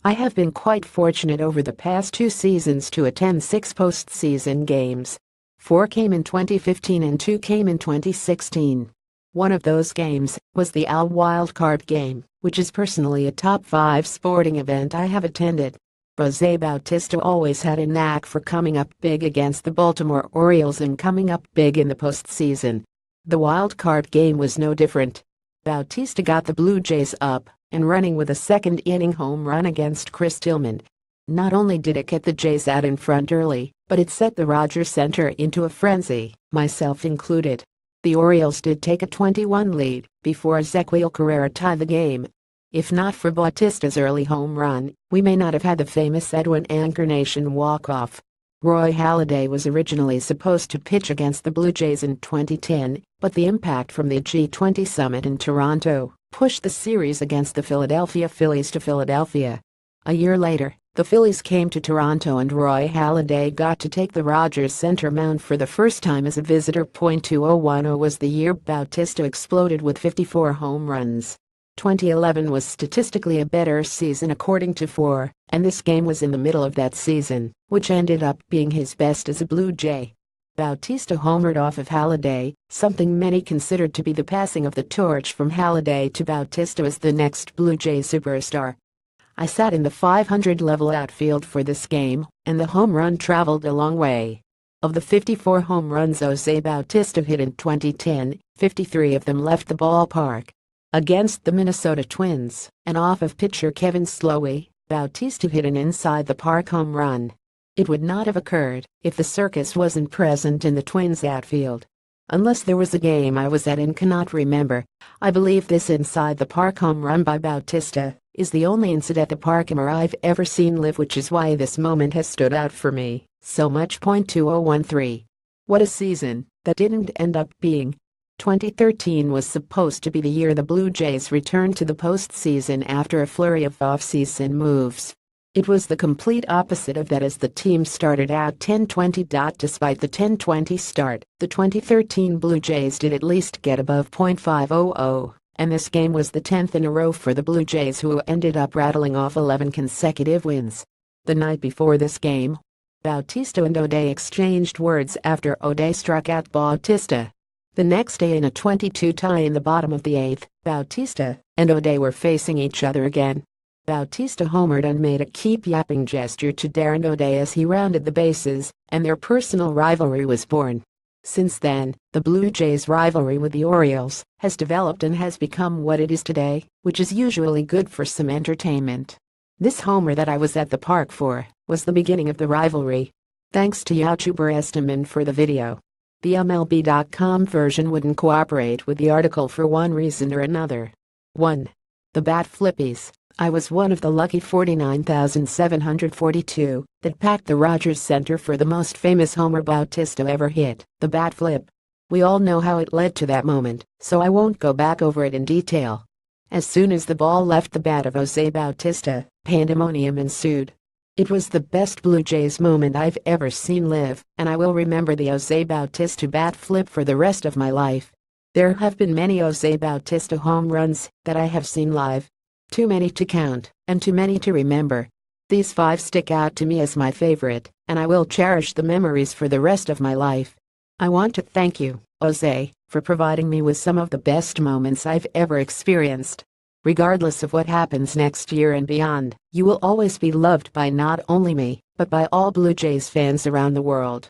I have been quite fortunate over the past 2 seasons to attend 6 postseason games. 4 came in 2015 and 2 came in 2016. One of those games was the AL wildcard game, which is personally a top 5 sporting event I have attended. Jose Bautista always had a knack for coming up big against the Baltimore Orioles and coming up big in the postseason. The wildcard game was no different. Bautista got the Blue Jays up and running with a second-inning home run against Chris Tillman. Not only did it get the Jays out in front early, but it set the Rogers Center into a frenzy, myself included. The Orioles did take a 2-1 lead before Ezequiel Carrera tied the game. If not for Bautista's early home run, we may not have had the famous Edwin Encarnacion walk-off. Roy Halladay was originally supposed to pitch against the Blue Jays in 2010, but the impact from the G20 summit in Toronto pushed the series against the Philadelphia Phillies to Philadelphia. A year later, the Phillies came to Toronto and Roy Halladay got to take the Rogers Center mound for the first time as a visitor. 2010 was the year Bautista exploded with 54 home runs. 2011 was statistically a better season according to 4, and this game was in the middle of that season, which ended up being his best as a Blue Jay. Bautista homered off of Halladay, something many considered to be the passing of the torch from Halladay to Bautista as the next Blue Jay superstar. I sat in the 500 level outfield for this game, and the home run traveled a long way. Of the 54 home runs Jose Bautista hit in 2010, 53 of them left the ballpark. Against the Minnesota Twins, and off of pitcher Kevin Slowey, Bautista hit an inside-the-park home run. It would not have occurred if the circus wasn't present in the Twins' outfield. Unless there was a game I was at and cannot remember, I believe this inside-the-park home run by Bautista is the only incident at the Parkmer I've ever seen live, which is why this moment has stood out for me so much. 2013. What a season that didn't end up being. 2013 was supposed to be the year the Blue Jays returned to the postseason after a flurry of off-season moves. It was the complete opposite of that as the team started out 10-20. Despite the 10-20 start, the 2013 Blue Jays did at least get above .500, and this game was the 10th in a row for the Blue Jays, who ended up rattling off 11 consecutive wins. The night before this game, Bautista and O'Day exchanged words after O'Day struck out Bautista. The next day, in a 22 tie in the bottom of the 8th, Bautista and O'Day were facing each other again. Bautista homered and made a keep yapping gesture to Darren O'Day as he rounded the bases, and their personal rivalry was born. Since then, the Blue Jays' rivalry with the Orioles has developed and has become what it is today, which is usually good for some entertainment. This homer that I was at the park for was the beginning of the rivalry. Thanks to YouTuber Estiman for the video. The MLB.com version wouldn't cooperate with the article for one reason or another. 1. The bat flippies. I was one of the lucky 49,742 that packed the Rogers Center for the most famous homer Bautista ever hit, the bat flip. We all know how it led to that moment, so I won't go back over it in detail. As soon as the ball left the bat of Jose Bautista, pandemonium ensued. It was the best Blue Jays moment I've ever seen live, and I will remember the Jose Bautista bat flip for the rest of my life. There have been many Jose Bautista home runs that I have seen live. Too many to count, and too many to remember. These 5 stick out to me as my favorite, and I will cherish the memories for the rest of my life. I want to thank you, Jose, for providing me with some of the best moments I've ever experienced. Regardless of what happens next year and beyond, you will always be loved by not only me, but by all Blue Jays fans around the world.